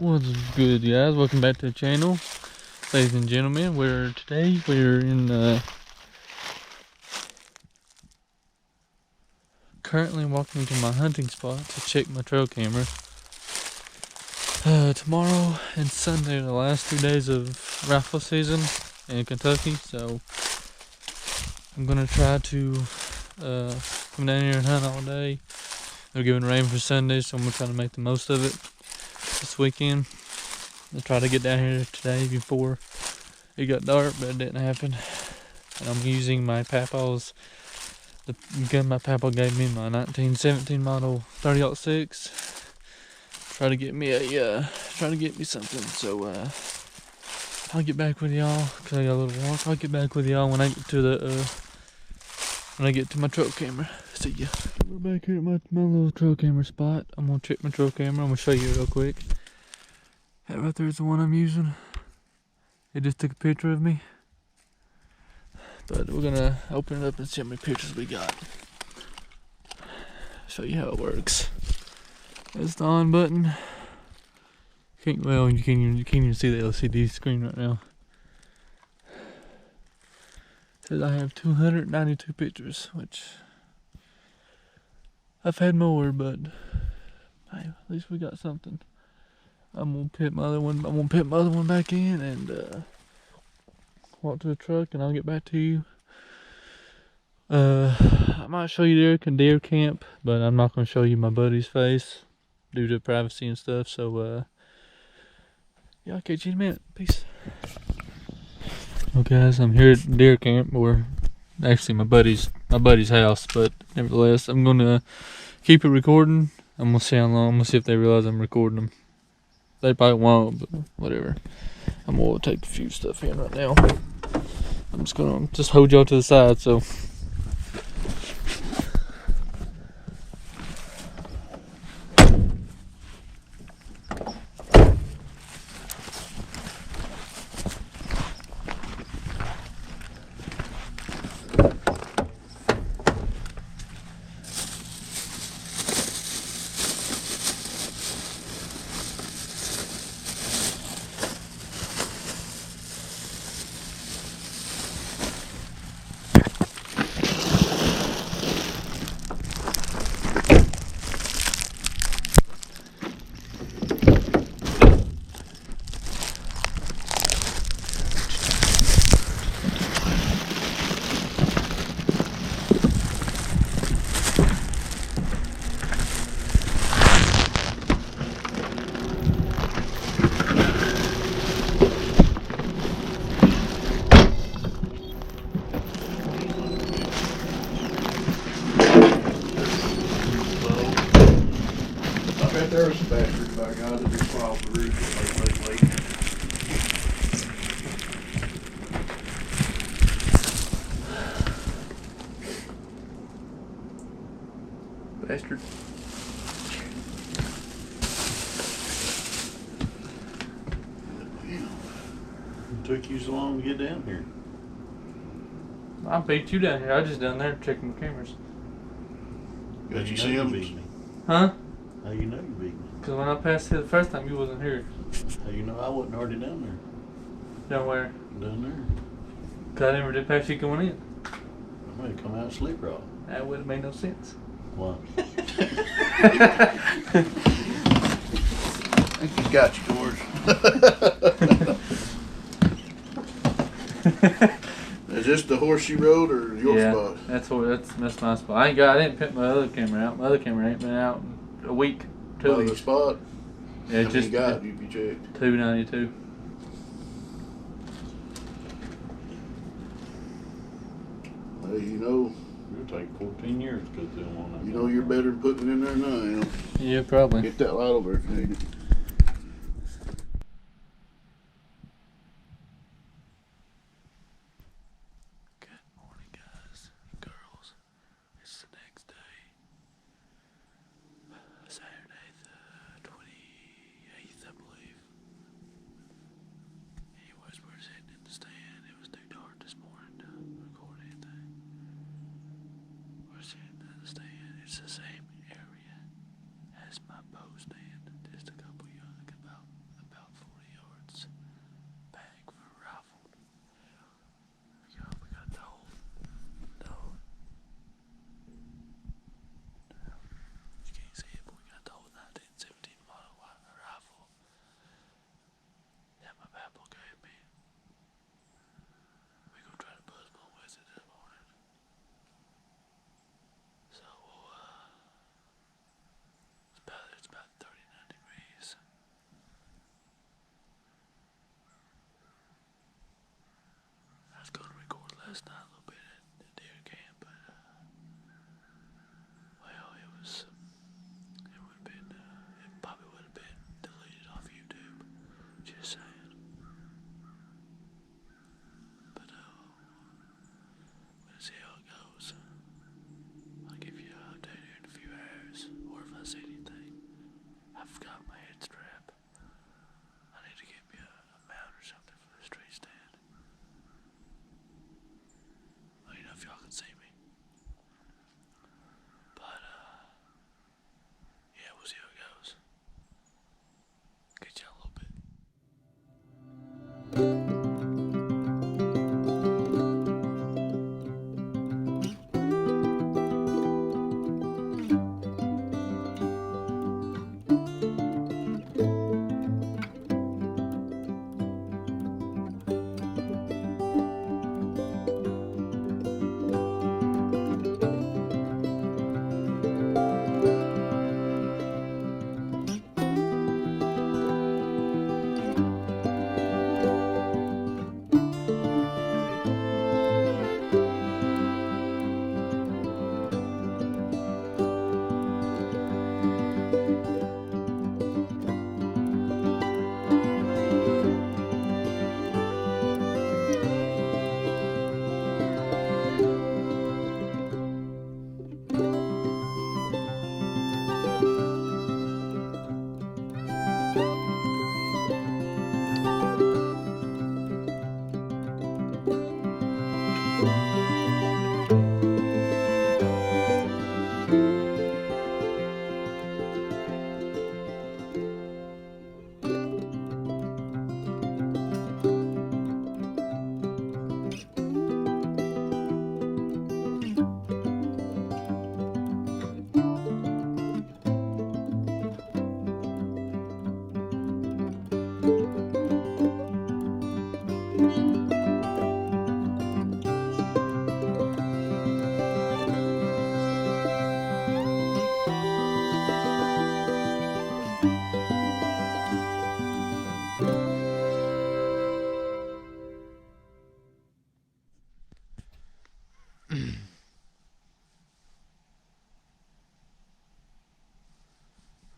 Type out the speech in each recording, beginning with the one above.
What's good, guys? Welcome back to the channel, ladies and gentlemen. Today we're in currently walking to my hunting spot to check my trail camera. Tomorrow and Sunday are the last 2 days of rifle season in Kentucky, so I'm gonna try to come down here and hunt all day. They're giving rain for Sunday, so I'm gonna try to make the most of it this weekend. I'll try to get down here today before it got dark, but it didn't happen. And I'm using the gun my papa gave me, my 1917 model 30-06. Try to get me something. So I'll get back with y'all because I got a little walk. I'll get back with y'all when I get to my trail camera. See ya. We're back here at my little trail camera spot. I'm gonna check my trail camera. I'm gonna show you real quick. That right there is the one I'm using. It just took a picture of me. But we're gonna open it up and see how many pictures we got. Show you how it works. There's the on button. You can't even see the LCD screen right now. It says I have 292 pictures, which I've had more, but hey, at least we got something. I'm gonna put my other one back in and walk to the truck, and I'll get back to you. I might show you deer camp, but I'm not gonna show you my buddy's face due to privacy and stuff. So yeah, I'll catch you in a minute. Peace. Okay, guys, I'm here at deer camp, or actually my buddy's house, but nevertheless, I'm gonna keep it recording. I'm gonna see how long. I'm gonna see if they realize I'm recording them. They probably won't, but whatever. I'm gonna take a few stuff in right now. I'm just gonna hold y'all to the side, so. There's a bastard by God that just fell off the roof lately. Bastard. It took you so long to get down here. I beat you down here. I was just down there checking the cameras. Got you see him? Huh? How you know you beat me? Because when I passed here the first time, you wasn't here. How you know I wasn't already down there? Down where? Down there. Because I never did pass you going in. I'm ready to come out and sleep rock. That would have made no sense. Why? I think he's got you, George. Is this the horse you rode or your spot? That's my spot. I didn't put my other camera out. My other camera ain't been out in a week, 2 weeks. The spot? Yeah, How just many got you checked? 292. Well, you know. It'll take 14 years to cut them on that. You know you're better than putting it in there now. Yeah, probably. Get that light over if you need it. Good morning, guys and girls. It's the next day. Saturday the 28th, I believe. Anyways, we're sitting in the stand. It was too dark this morning to record anything. We're sitting in the stand. It's the same area as my bow stand, just a couple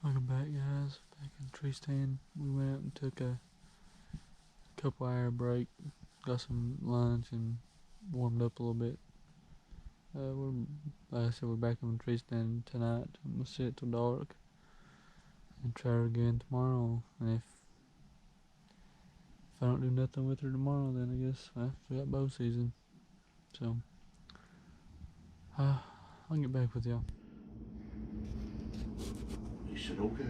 Welcome back, guys. Back in the tree stand. We went out and took a couple hour break, got some lunch, and warmed up a little bit. Like I said, we're back in the tree stand tonight. I'm gonna sit till dark and try her again tomorrow. And if I don't do nothing with her tomorrow, then I guess we got bow season. So I'll get back with y'all. He said, okay.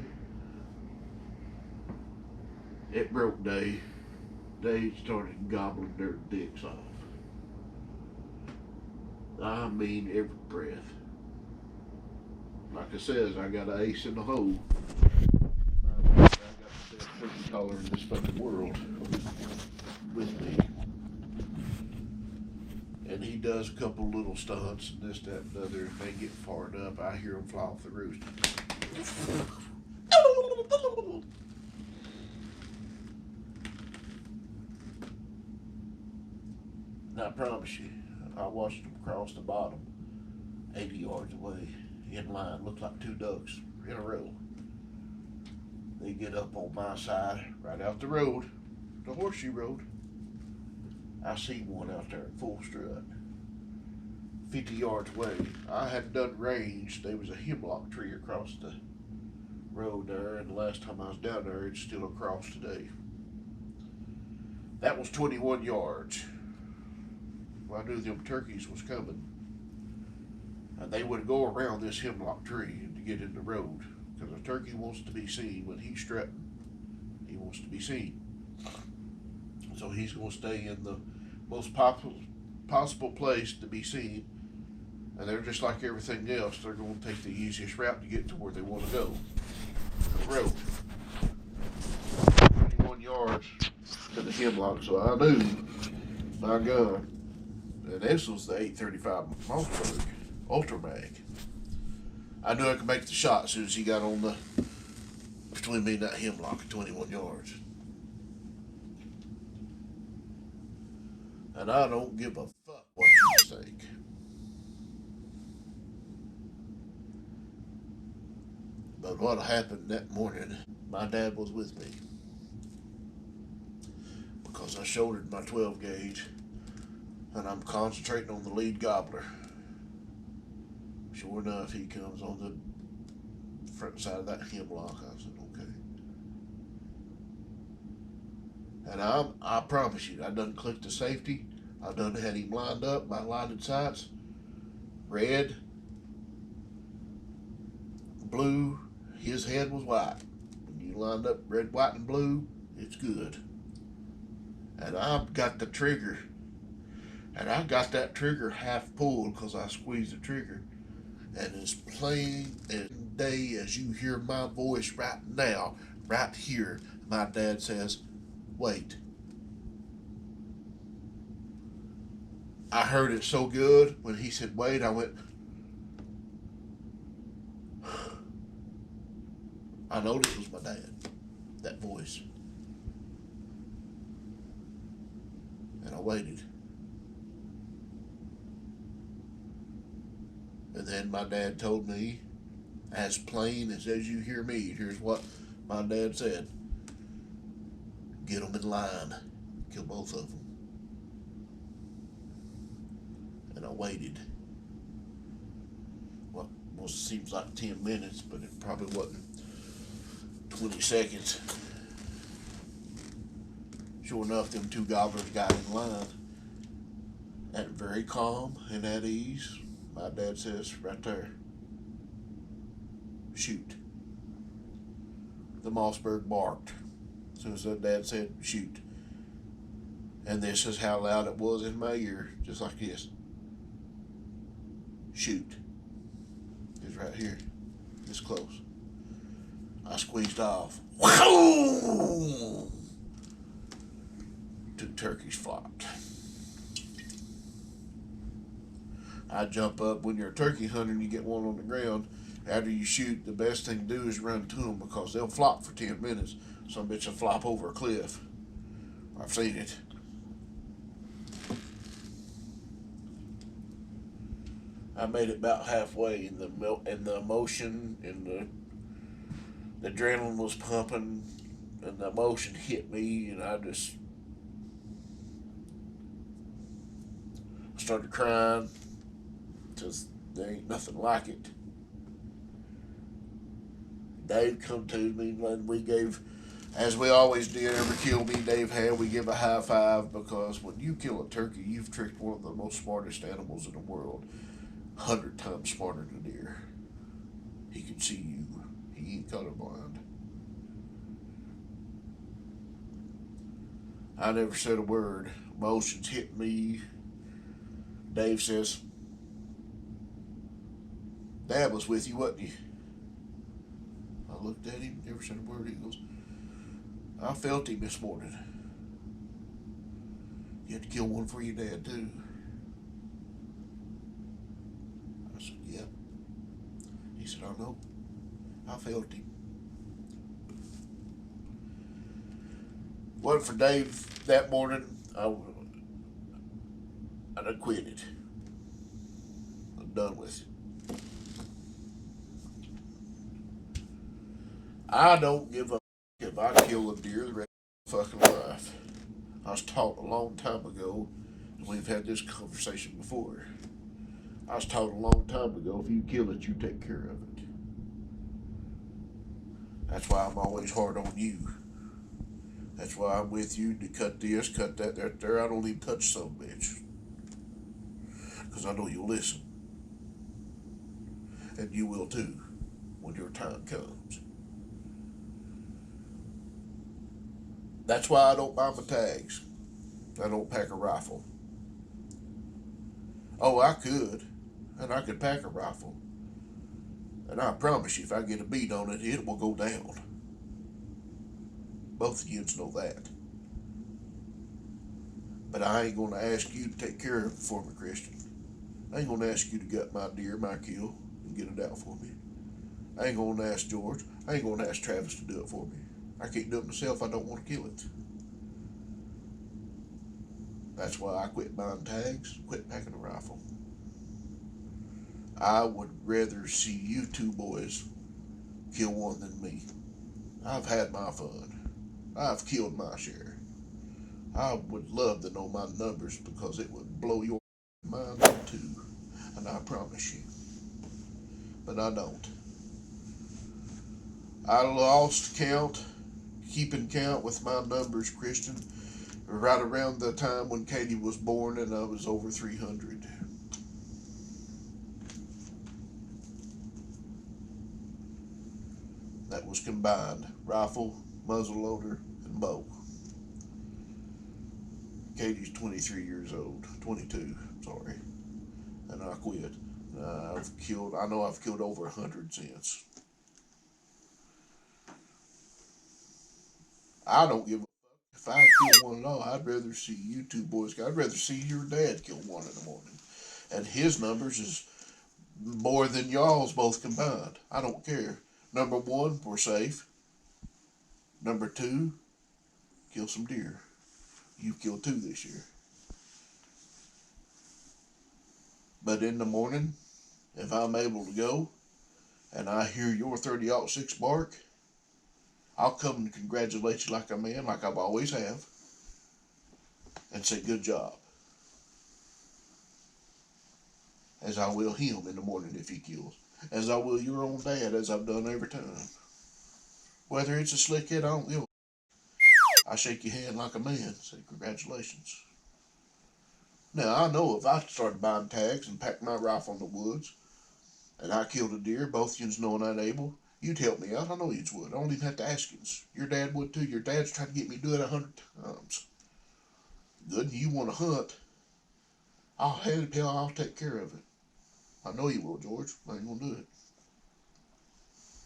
It broke day. They started gobbling their dicks off. I mean every breath. Like I says, I got an ace in the hole. I got the best freaking collar in this fucking world with me. And he does a couple little stunts and this, that, and the other, and they get fired up. I hear him fly off the roost. And I promise you, I watched them cross the bottom 80 yards away in line. Looked like two ducks in a row. They get up on my side, right out the road, the horseshoe road. I see one out there in full strut, 50 yards away. I had done range. There was a hemlock tree across the road there, and the last time I was down there, it's still across today. That was 21 yards. Well, I knew them turkeys was coming, and they would go around this hemlock tree to get in the road, because a turkey wants to be seen when he's strutting. He wants to be seen. So he's going to stay in the most possible place to be seen, and they're just like everything else. They're going to take the easiest route to get to where they want to go, the road. 21 yards to the hemlock, so I knew my gun, and this was the 835 Mossberg Ultra Mag. I knew I could make the shot as soon as he got on the between me and that hemlock at 21 yards. And I don't give a fuck what you think. But what happened that morning, my dad was with me, because I shouldered my 12 gauge and I'm concentrating on the lead gobbler. Sure enough, he comes on the front side of that hemlock. I said, okay. And I promise you, I done clicked the safety. I done had him lined up, my lighted sights. Red, blue, his head was white. When you lined up red, white, and blue, it's good. and I've got the trigger, and I got that trigger half pulled because I squeezed the trigger, and as plain as day as you hear my voice right now, right here, my dad says, "Wait." I heard it so good when he said, "Wait," I went, I know it was my dad, that voice. And I waited. And then my dad told me, as plain as you hear me, here's what my dad said: "Get them in line, kill both of them." And I waited. Well, seems like 10 minutes, but it probably wasn't 20 seconds. Sure enough, them two gobblers got in line. And very calm and at ease, my dad says, right there, "Shoot." The Mossberg barked as soon as that dad said, "Shoot." And this is how loud it was in my ear, just like this. "Shoot." It's right here, this close. I squeezed off. Two turkeys flopped. I jump up. When you're a turkey hunter and you get one on the ground, after you shoot, the best thing to do is run to them because they'll flop for 10 minutes. Some bitch will flop over a cliff. I've seen it. I made it about halfway, and the emotion and the adrenaline was pumping, and the emotion hit me, and I just started crying because there ain't nothing like it. Dave come to me, and we gave, as we always did, every kill me Dave had, we give a high five, because when you kill a turkey, you've tricked one of the most smartest animals in the world. 100 times smarter than a deer. He can see you. He ain't colorblind. I never said a word. Emotions hit me. Dave says, "Dad was with you, wasn't he?" I looked at him, never said a word. He goes, "I felt him this morning." "You had to kill one for your dad, too." I said, "Yep." He said, "I know. I felt him." Wasn't for Dave that morning, I'd have quit it. I'm done with it. I don't give a if I kill a deer the rest of my fucking life. I was taught a long time ago, and we've had this conversation before. I was taught a long time ago, if you kill it, you take care of it. That's why I'm always hard on you. That's why I'm with you to cut this, cut that, right there. I don't even touch some bitch. Because I know you'll listen. And you will too, when your time comes. That's why I don't buy my tags. I don't pack a rifle. Oh, I could. And I could pack a rifle. And I promise you, if I get a beat on it, it will go down. Both of you know that. But I ain't going to ask you to take care of it for me, Christian. I ain't going to ask you to gut my deer, my kill, and get it out for me. I ain't going to ask George. I ain't going to ask Travis to do it for me. I can't do it myself. I don't want to kill it. That's why I quit buying tags, quit packing a rifle. I would rather see you two boys kill one than me. I've had my fun. I've killed my share. I would love to know my numbers because it would blow your mind up too. And I promise you. But I don't. I lost count, keeping count with my numbers, Christian, right around the time when Katie was born, and I was over 300. That was combined, rifle, muzzleloader, and bow. Katie's 23 years old, 22, sorry, and I quit. I know I've killed over 100 since. I don't give a fuck. If I kill one at all, I'd rather see you two boys. I'd rather see your dad kill one in the morning. And his numbers is more than y'all's both combined. I don't care. Number one, we're safe. Number two, kill some deer. You've killed two this year. But in the morning, if I'm able to go and I hear your 30-06 bark, I'll come and congratulate you like a man, like I've always have, and say good job. As I will him in the morning if he kills. As I will your own dad, as I've done every time. Whether it's a slick head, I don't give a. I shake your hand like a man, say congratulations. Now I know if I started buying tags and packed my rifle in the woods, and I killed a deer, both yous knowing I'm able, you'd help me out. I know yous would. I don't even have to ask yous. Your dad would too. Your dad's tried to get me to do it 100 times. Good, you want to hunt? I'll take care of it. I know you will, George. I ain't gonna do it.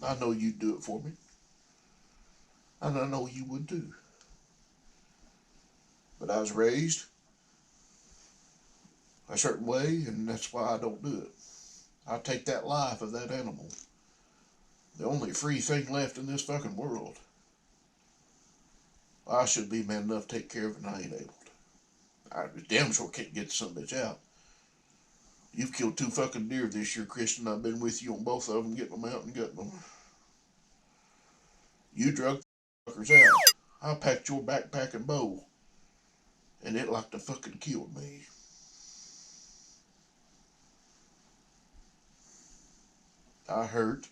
I know you'd do it for me. And I know you would too. But I was raised a certain way, and that's why I don't do it. I take that life of that animal. The only free thing left in this fucking world. I should be man enough to take care of it, and I ain't able to. I damn sure can't get some bitch out. You've killed two fucking deer this year, Christian. I've been with you on both of them, getting them out and gutting them. You drug the fuckers out. I packed your backpack and bow, and it like to fucking killed me. I hurt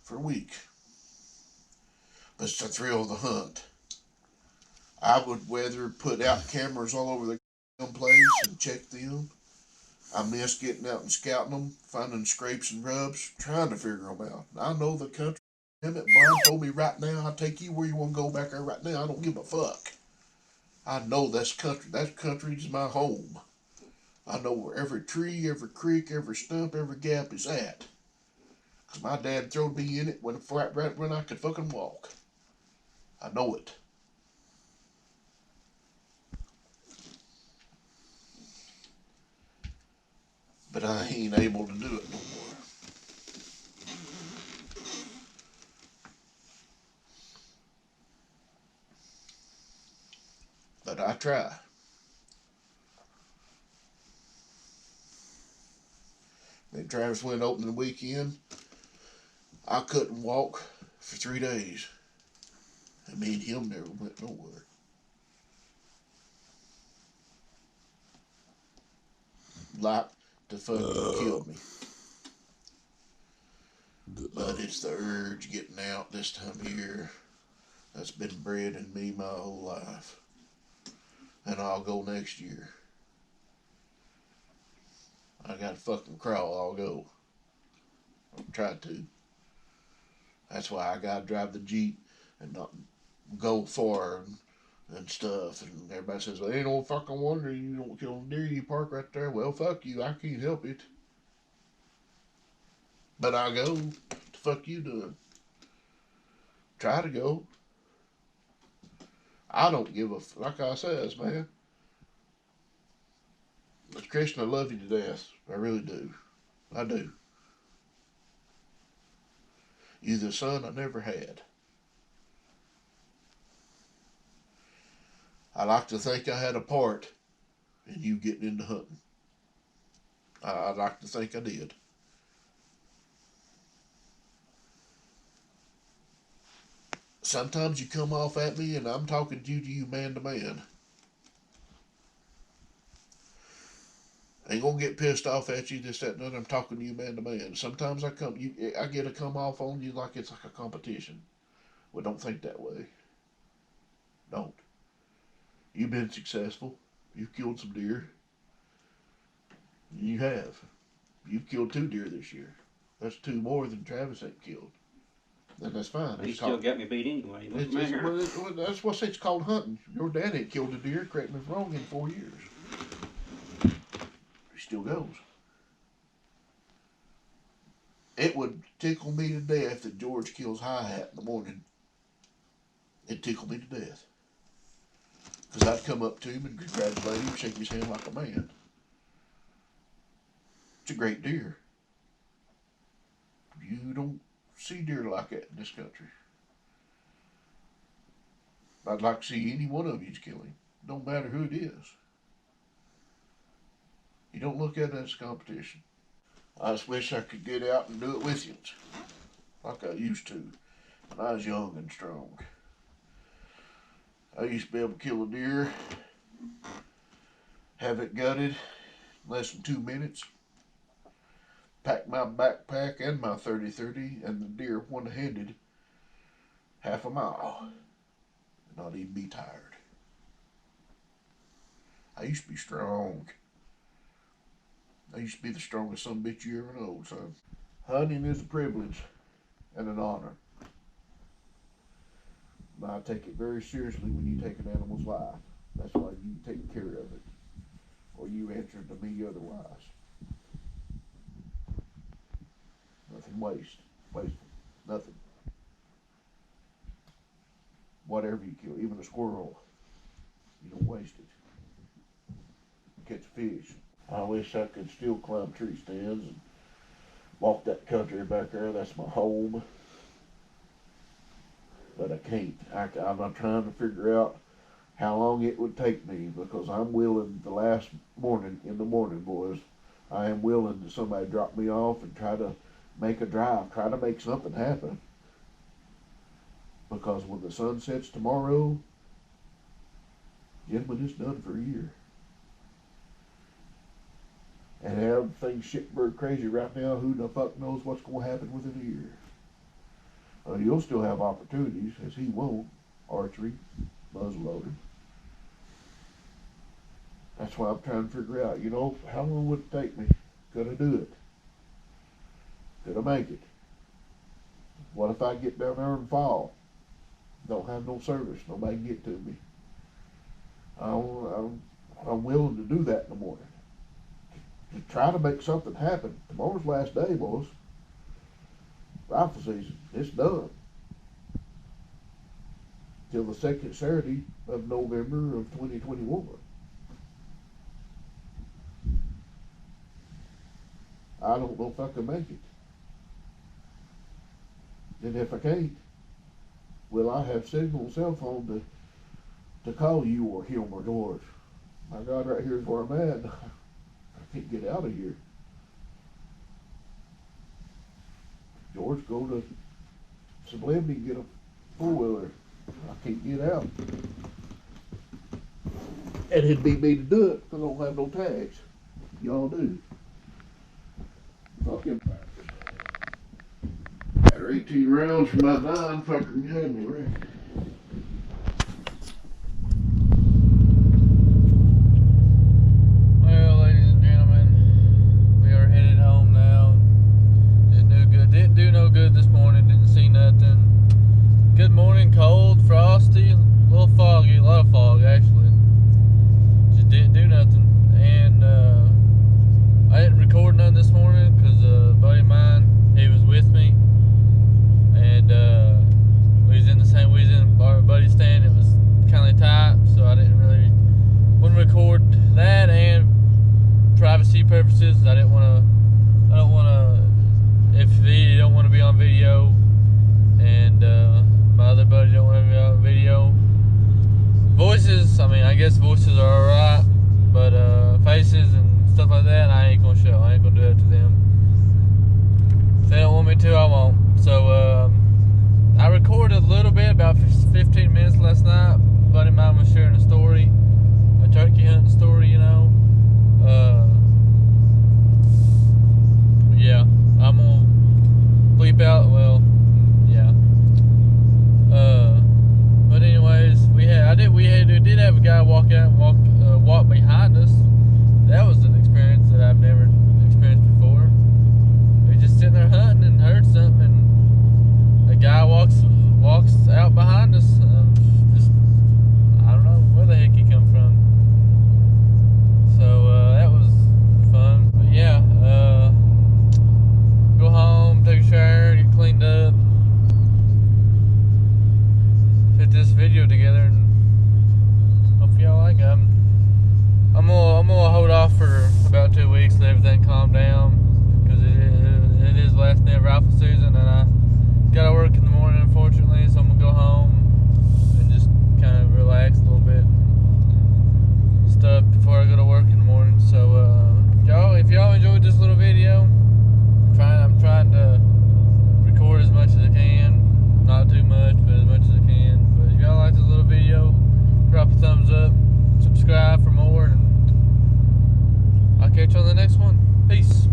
for a week. But it's the thrill of the hunt. I would rather put out cameras all over the place and check them. I miss getting out and scouting them, finding scrapes and rubs, trying to figure them out. I know the country. Damn it, Brian told me right now, I'll take you where you want to go back there right now. I don't give a fuck. I know that's country. That country's my home. I know where every tree, every creek, every stump, every gap is at. Because my dad throwed me in it right when I could fucking walk. I know it. But I ain't able to do it no more. But I try. When Travis went opening weekend, I couldn't walk for 3 days. And me and him never went nowhere. Like to fucking kill me. But it's the urge getting out this time of year that's been bred in me my whole life. And I'll go next year. I gotta fucking crawl, I'll go. I'll try to. That's why I gotta drive the Jeep and not go far and stuff. And everybody says, well, ain't no fucking wonder you don't kill a deer, you park right there. Well, fuck you, I can't help it. But I go. What the fuck you doing? Try to go. I don't give a like I says, man. Christian, I love you to death. I really do. I do. You're the son I never had. I like to think I had a part in you getting into hunting. I like to think I did. Sometimes you come off at me and I'm talking to you man to man. I ain't gonna get pissed off at you, this, that, and other. I'm talking to you man to man. Sometimes I get to come off on you like it's like a competition. Well, don't think that way. Don't. You've been successful. You've killed some deer. You have. You've killed two deer this year. That's two more than Travis ain't killed. then that's fine. He It's still called, got me beat anyway. It it's, doesn't matter. well, that's what it's called hunting. Your dad had killed a deer, correct me if I'm wrong, in 4 years. He still goes. It would tickle me to death that George kills High Hat in the morning. It'd tickle me to death. Because I'd come up to him and congratulate him, shake his hand like a man. It's a great deer. You don't see deer like that in this country. I'd like to see any one of you kill him. Don't matter who it is. You don't look at it as a competition. I just wish I could get out and do it with you, like I used to when I was young and strong. I used to be able to kill a deer, have it gutted in less than 2 minutes, pack my backpack and my 30-30 and the deer one-handed half a mile and not even be tired. I used to be strong. I used to be the strongest son of a bitch you ever know, son. Hunting is a privilege and an honor. But I take it very seriously when you take an animal's life. That's why you take care of it, or you answer to me otherwise. Nothing wasteful, nothing. Whatever you kill, even a squirrel, you don't waste it. Catch a fish. I wish I could still climb tree stands and walk that country back there. That's my home. But I can't. I'm trying to figure out how long it would take me, because I'm willing, the last morning, in the morning, boys, I am willing to somebody drop me off and try to make a drive, try to make something happen. Because when the sun sets tomorrow, gentlemen, it's done for a year. And everything's shitbird crazy right now. Who the fuck knows what's going to happen within a year? You'll still have opportunities, as he won't. Archery, muzzleloader. That's why I'm trying to figure out, how long would it take me? Could I do it? Could I make it? What if I get down there and fall? Don't have no service. Nobody can get to me. I'm willing to do that in the morning. To try to make something happen. Tomorrow's the last day, boys. Rifle season. It's done. Till the second Saturday of November of 2021. I don't know if I can make it. And if I can't, will I have signal on cell phone to call you or him or George? My God, right here is where I'm at. I can't get out of here. George, go to Sublimity and get a four-wheeler. I can't get out. And it'd be me to do it because I don't have no tags. Y'all do. Fucking after 18 rounds from my 9, fucking had me wrecked. Well, ladies and gentlemen, we are headed home now. Didn't do no good this morning, didn't see nothing. Good morning, cold, frosty, a little foggy, a lot of fog actually. Just didn't do nothing. And I didn't record none this morning because a buddy of mine, he was with me. And we was in our buddy's stand. It was kind of tight, so I wouldn't record that, and privacy purposes, I don't want to, if he don't want to be on video, and my other buddy don't want to be on video. Voices, I guess voices are alright, but faces and stuff like that, I ain't gonna show. I ain't gonna do that to them. If they don't want me to, I won't. So I recorded a little bit, about 15 minutes last night. A buddy of mine was sharing a story, a turkey hunting story, yeah, I'm gonna bleep out, well, yeah. But anyways, we did have a guy walk behind us. That was an experience that I've never experienced before. We were just sitting there hunting and heard something, and a guy walked get this video together and hope y'all like it. I'm gonna hold off for about 2 weeks till everything calm down, because it is the last day of rifle season, and I gotta work in the morning, unfortunately. So I'm gonna go home and just kind of relax a little bit, stuff before I go to work in the morning. So if y'all enjoyed this little video, I'm trying to record as much as I can, not too much, but as much as I can. But if y'all like this little video, drop a thumbs up, subscribe for more, and I'll catch you on the next one. Peace.